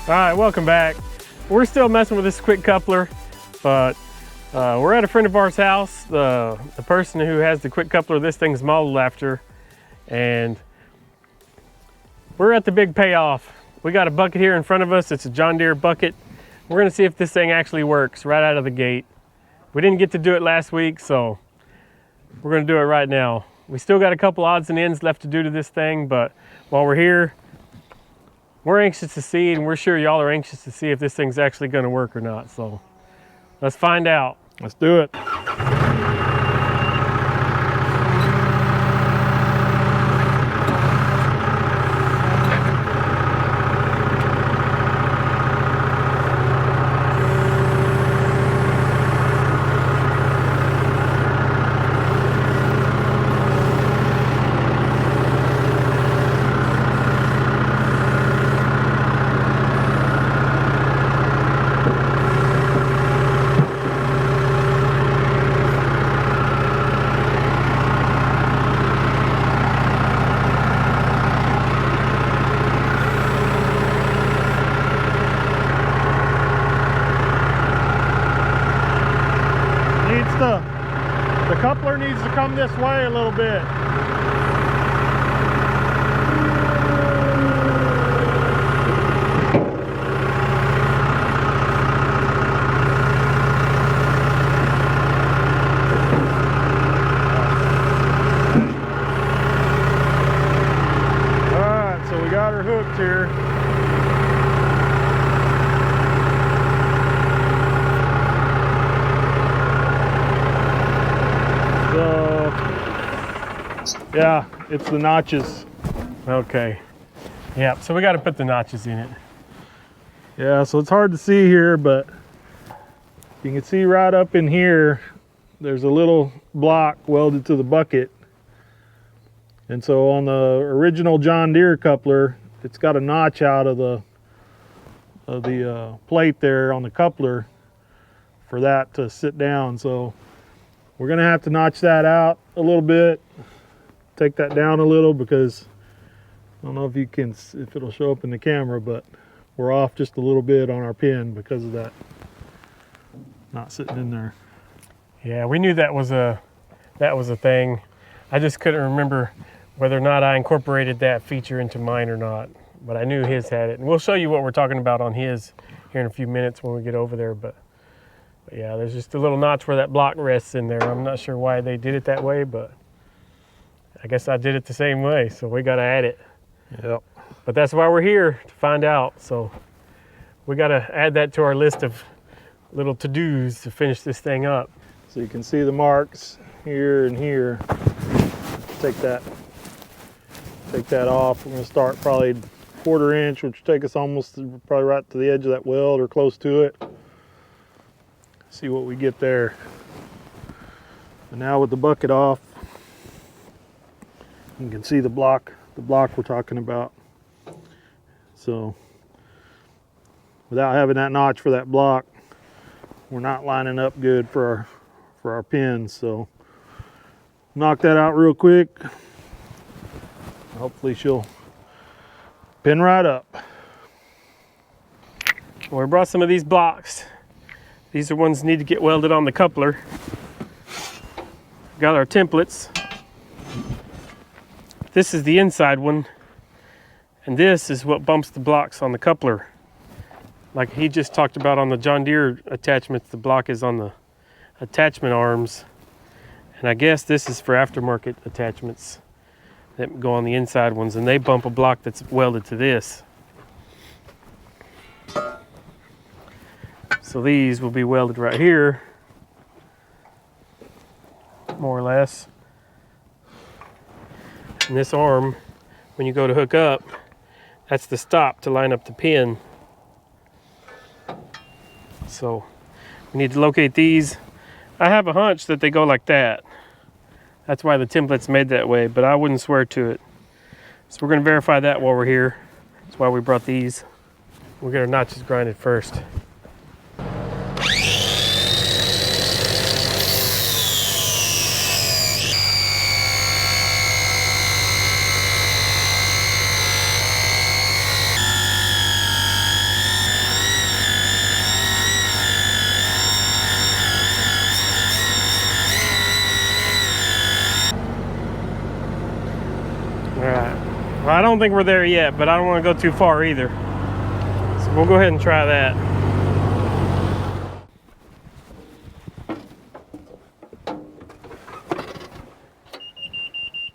All right, welcome back. We're still messing with this quick coupler, but we're at a friend of ours' house. The person who has the quick coupler this thing's modeled after, and we're at the big payoff. We got a bucket here in front of us. It's a John Deere bucket. We're gonna see if this thing actually works right out of the gate. We didn't get to do it last week, so we're gonna do it right now. We still got a couple odds and ends left to do to this thing, but while we're here, we're anxious to see, and we're sure y'all are anxious to see if this thing's actually gonna work or not. So let's find out. Let's do it. The coupler needs to come this way a little bit. All right, so we got her hooked here. Yeah, it's the notches. Okay. Yeah, so we got to put the notches in it. Yeah, so it's hard to see here, but you can see right up in here, there's a little block welded to the bucket. And so on the original John Deere coupler, it's got a notch out of the plate there on the coupler for that to sit down. So we're gonna have to notch that out a little bit. Take that down a little, because I don't know if you can, if it'll show up in the camera, but we're off just a little bit on our pin because of that not sitting in there. Yeah, we knew that was a thing. I just couldn't remember whether or not I incorporated that feature into mine or not, but I knew his had it. And we'll show you what we're talking about on his here in a few minutes when we get over there. But yeah, there's just a little notch where that block rests in there. I'm not sure why they did it that way, but I guess I did it the same way, so we got to add it. Yep. But that's why we're here, to find out. So we got to add that to our list of little to-dos to finish this thing up. So you can see the marks here and here. Take that off. We're going to start probably 1/4 inch, which will take us almost probably right to the edge of that weld or close to it. See what we get there. And now with the bucket off, you can see the block we're talking about. So without having that notch for that block, we're not lining up good for our pins. So knock that out real quick. Hopefully she'll pin right up. Well, we brought some of these blocks. These are ones that need to get welded on the coupler. Got our templates. This is the inside one, and this is what bumps the blocks on the coupler. Like he just talked about on the John Deere attachments, the block is on the attachment arms. And I guess this is for aftermarket attachments that go on the inside ones, and they bump a block that's welded to this. So these will be welded right here, more or less. And this arm, when you go to hook up, that's the stop to line up the pin. So we need to locate these. I have a hunch that they go like that. That's why the template's made that way, but I wouldn't swear to it. So we're gonna verify that while we're here. That's why we brought these. We'll get our notches grinded first. All right. Well, I don't think we're there yet, but I don't want to go too far either. So we'll go ahead and try that.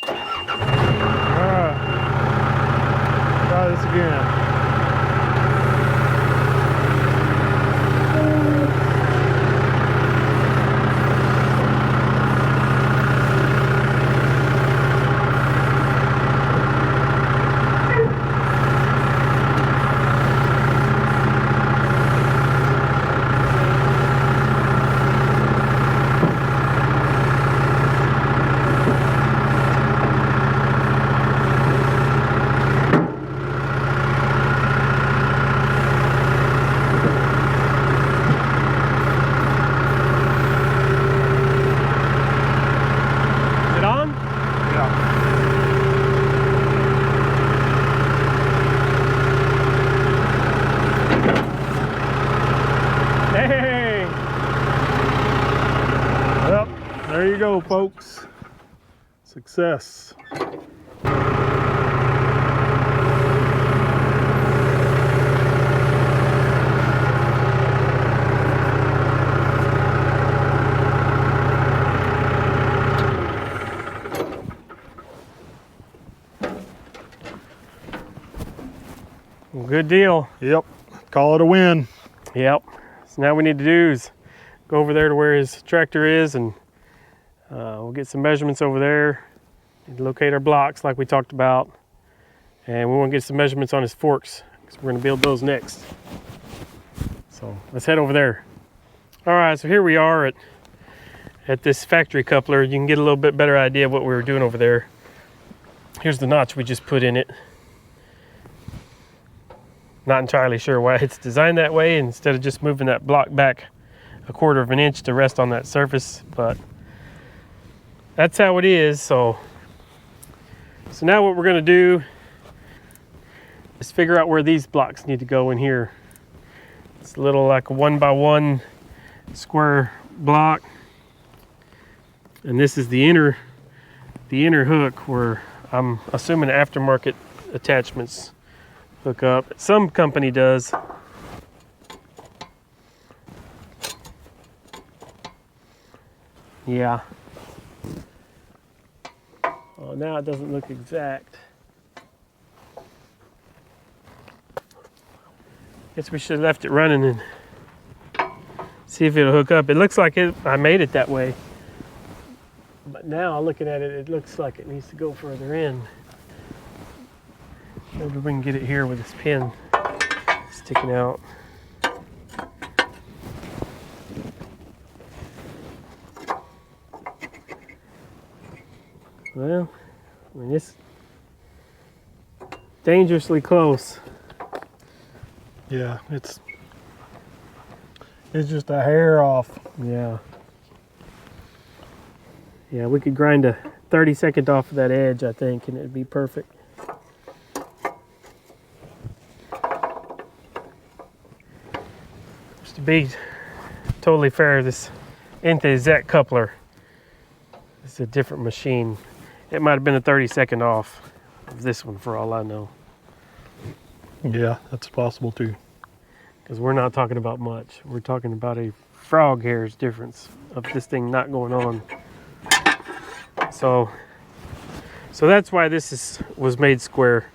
All right. Try this again. There you go, folks. Success. Good deal. Yep. Call it a win. Yep. So now we need to do is go over there to where his tractor is, and we'll get some measurements over there and locate our blocks like we talked about. And we want to get some measurements on his forks because we're going to build those next. So let's head over there. All right, so here we are at this factory coupler. You can get a little bit better idea of what we were doing over there. Here's the notch we just put in it. Not entirely sure why it's designed that way instead of just moving that block back 1/4 of an inch to rest on that surface, but that's how it is. So now what we're going to do is figure out where these blocks need to go in here. It's a little like a 1x1 square block, and this is the inner hook where I'm assuming aftermarket attachments hook up. Some company does. Yeah. Oh, now it doesn't look exact. Guess we should have left it running and see if it'll hook up. It looks like I made it that way. But now looking at it, it looks like it needs to go further in. Maybe we can get it here with this pin sticking out. Well, I mean, it's dangerously close. Yeah, it's just a hair off. Yeah. Yeah, we could grind a 32nd off of that edge, I think, and it'd be perfect. Just to be totally fair, this ain't the exact coupler. It's a different machine. It might have been a 32nd off of this one for all I know. Yeah, that's possible too. Because we're not talking about much. We're talking about a frog hair's difference of this thing not going on. So that's why this was made square.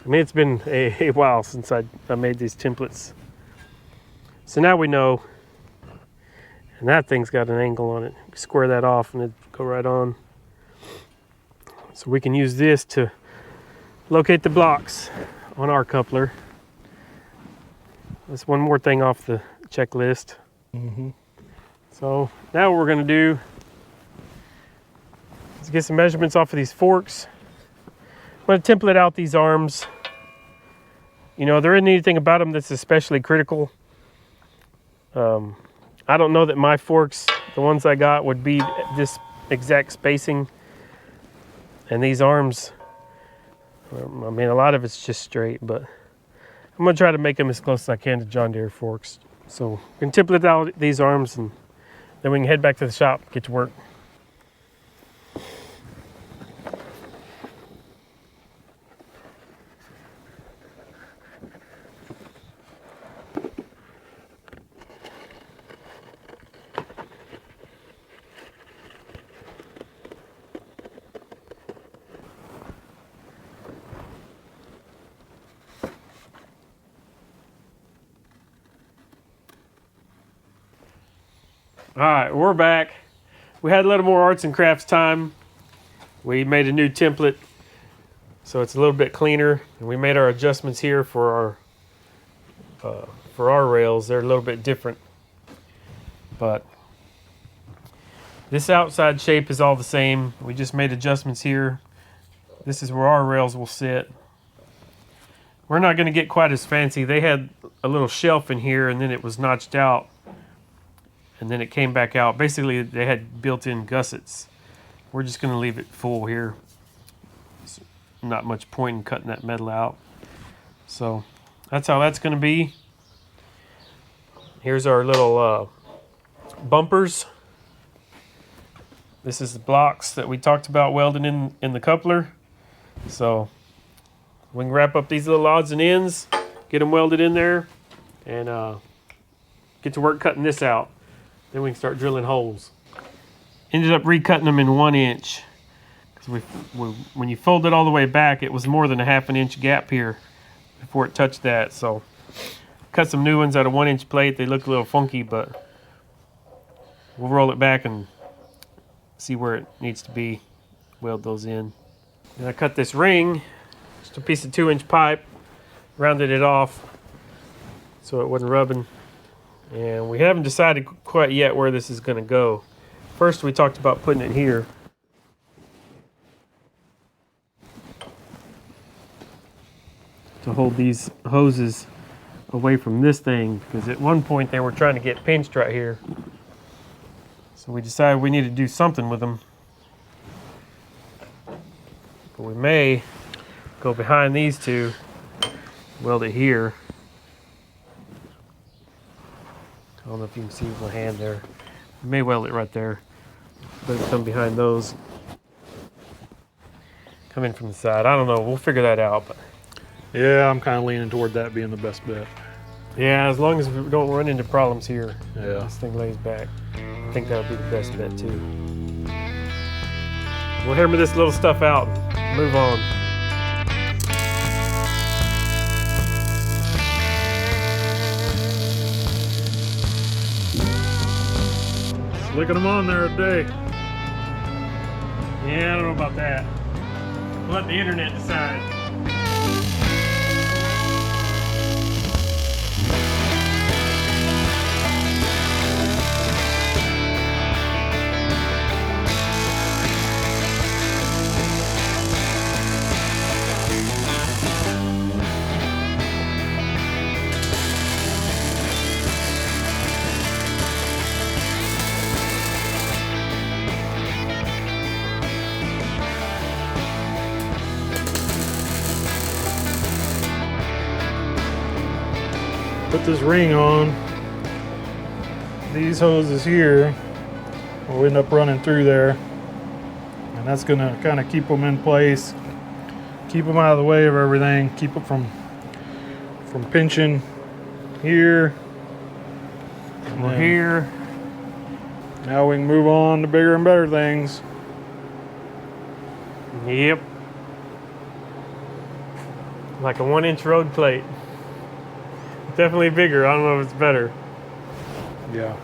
I mean, it's been a while since I made these templates. So now we know, and that thing's got an angle on it. Square that off and it'd go right on. So we can use this to locate the blocks on our coupler. That's one more thing off the checklist. Mm-hmm. So now what we're going to do is get some measurements off of these forks. I'm going to template out these arms. You know, there isn't anything about them that's especially critical. I don't know that my forks, the ones I got, would be this exact spacing. And these arms, I mean, a lot of it's just straight, but I'm going to try to make them as close as I can to John Deere forks. So we can template out these arms and then we can head back to the shop, get to work. All right, we're back. We had a little more arts and crafts time. We made a new template, so it's a little bit cleaner. And we made our adjustments here for our rails. They're a little bit different, but this outside shape is all the same. We just made adjustments here. This is where our rails will sit. We're not going to get quite as fancy. They had a little shelf in here, and then it was notched out, and then it came back out. Basically, they had built-in gussets. We're just going to leave it full here. There's not much point in cutting that metal out. So that's how that's going to be. Here's our little bumpers. This is the blocks that we talked about welding in the coupler. So we can wrap up these little odds and ends, get them welded in there, and get to work cutting this out. Then we can start drilling holes. Ended up recutting them in 1 inch. Because when you fold it all the way back, it was more than a 1/2 inch gap here before it touched that. So cut some new ones out of 1 inch plate. They look a little funky, but we'll roll it back and see where it needs to be. Weld those in. And I cut this ring, just a piece of 2 inch pipe, rounded it off so it wasn't rubbing. And we haven't decided quite yet where this is going to go. First we talked about putting it here. To hold these hoses away from this thing, because at one point they were trying to get pinched right here. So we decided we need to do something with them. But we may go behind these two, weld it here. I don't know if you can see my hand there. We may weld it right there. But come behind those. Come in from the side. I don't know. We'll figure that out. But Yeah, I'm kind of leaning toward that being the best bet. yeah, as long as we don't run into problems here. Yeah. This thing lays back. I think that'll be the best bet too. We'll hammer this little stuff out and move on. Slicking them on there today. Yeah, I don't know about that. We'll let the internet decide. Put this ring on. These hoses here will end up running through there, and that's going to kind of keep them in place, keep them out of the way of everything, keep it from pinching here. We're here. Now we can move on to bigger and better things. Yep. Like a 1 inch road plate. Definitely bigger. I don't know if it's better. Yeah,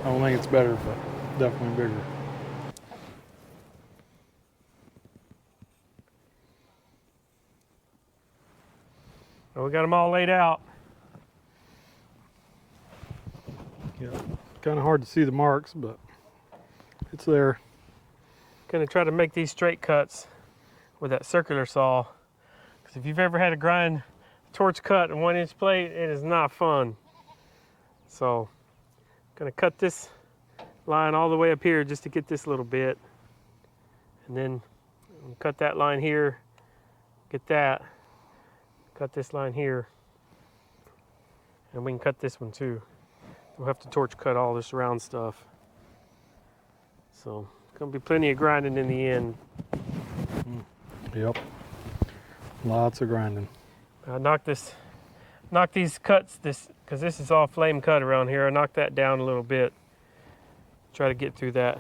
I don't think it's better, but definitely bigger. Well, we got them all laid out. Yeah, kind of hard to see the marks, but it's there. Gonna try to make these straight cuts with that circular saw. Because if you've ever had to grind torch cut in 1 inch plate, it is not fun. So gonna cut this line all the way up here just to get this little bit, and then cut that line here, get that, cut this line here, and we can cut this one too. We'll have to torch cut all this round stuff. So it's gonna be plenty of grinding in the end. Yep, lots of grinding. I knocked these cuts, because this is all flame cut around here. I knocked that down a little bit. Try to get through that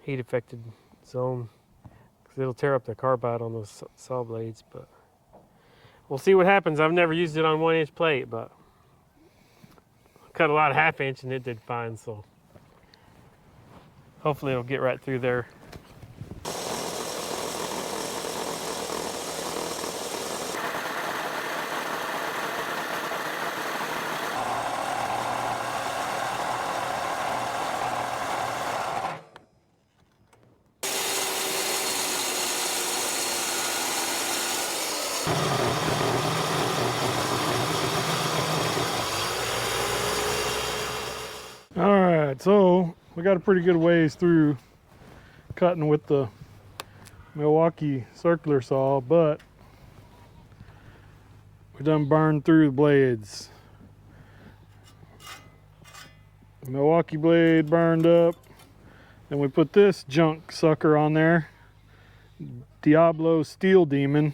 heat affected zone, because it'll tear up the carbide on those saw blades. But we'll see what happens. I've never used it on 1 inch plate, but cut a lot of 1/2 inch and it did fine, so hopefully it'll get right through there. All right, so we got a pretty good ways through cutting with the Milwaukee circular saw, but we done burned through the blades. The Milwaukee blade burned up, and we put this junk sucker on there, Diablo Steel Demon.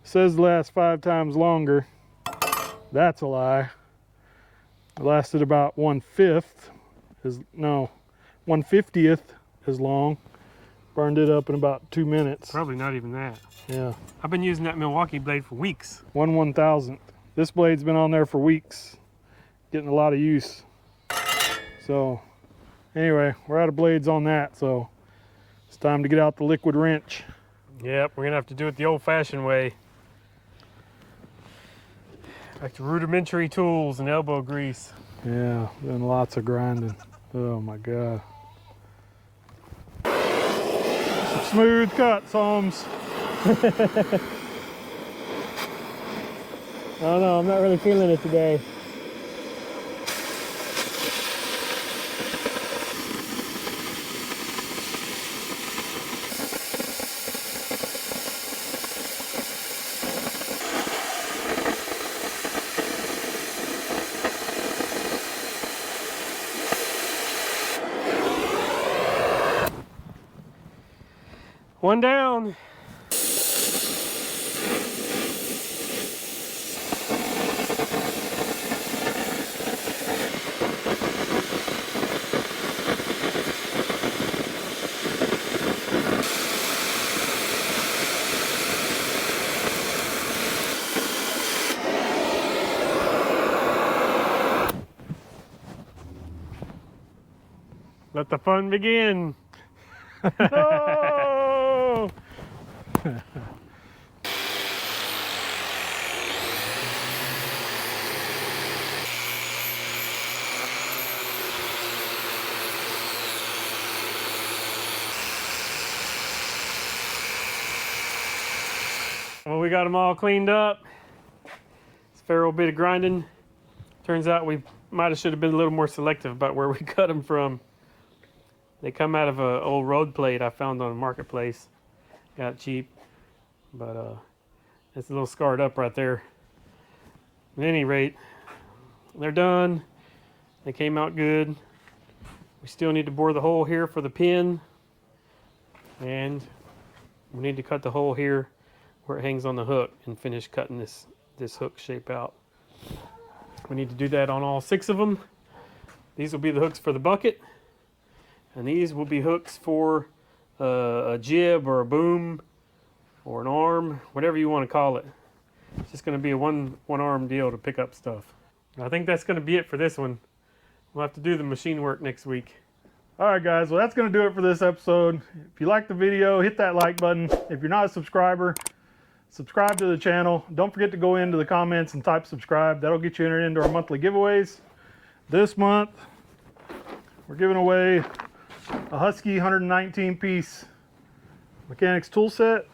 Says it lasts 5 times longer. That's a lie. It lasted about 1/5, no, 1/50th as long. Burned it up in about 2 minutes. Probably not even that. Yeah. I've been using that Milwaukee blade for weeks. 1/1000th. This blade's been on there for weeks, getting a lot of use. So anyway, we're out of blades on that, so it's time to get out the liquid wrench. Yep, we're gonna have to do it the old-fashioned way. Like the rudimentary tools and elbow grease. Yeah, doing lots of grinding. Oh my God. Some smooth cuts, Holmes. I don't know, I'm not really feeling it today. One down. Let the fun begin. No! Well, we got them all cleaned up. It's a fair old bit of grinding. Turns out we should have been a little more selective about where we cut them from. They come out of an old road plate I found on a marketplace. Got it cheap, but it's a little scarred up right there. At any rate, they're done. They came out good. We still need to bore the hole here for the pin, and we need to cut the hole here where it hangs on the hook and finish cutting this hook shape out. We need to do that on all 6 of them. These will be the hooks for the bucket, and these will be hooks for a jib or a boom or an arm, whatever you want to call it. It's just going to be a one arm deal to pick up stuff. I think that's going to be it for this one. We'll have to do the machine work next week. All right, guys, well, that's going to do it for this episode. If you liked the video, hit that like button. If you're not a subscriber, subscribe to the channel. Don't forget to go into the comments and type subscribe. That'll get you entered into our monthly giveaways. This month, we're giving away a Husky 119 piece mechanics tool set.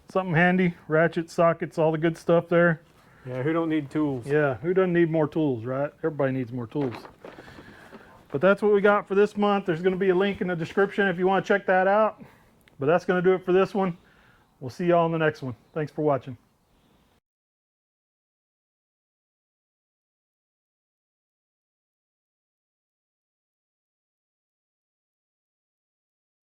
Something handy, ratchets, sockets, all the good stuff there. Yeah, who don't need tools? Yeah, who doesn't need more tools, right? Everybody needs more tools. But that's what we got for this month. There's going to be a link in the description if you want to check that out. But that's going to do it for this one. We'll see y'all in the next one. Thanks for watching.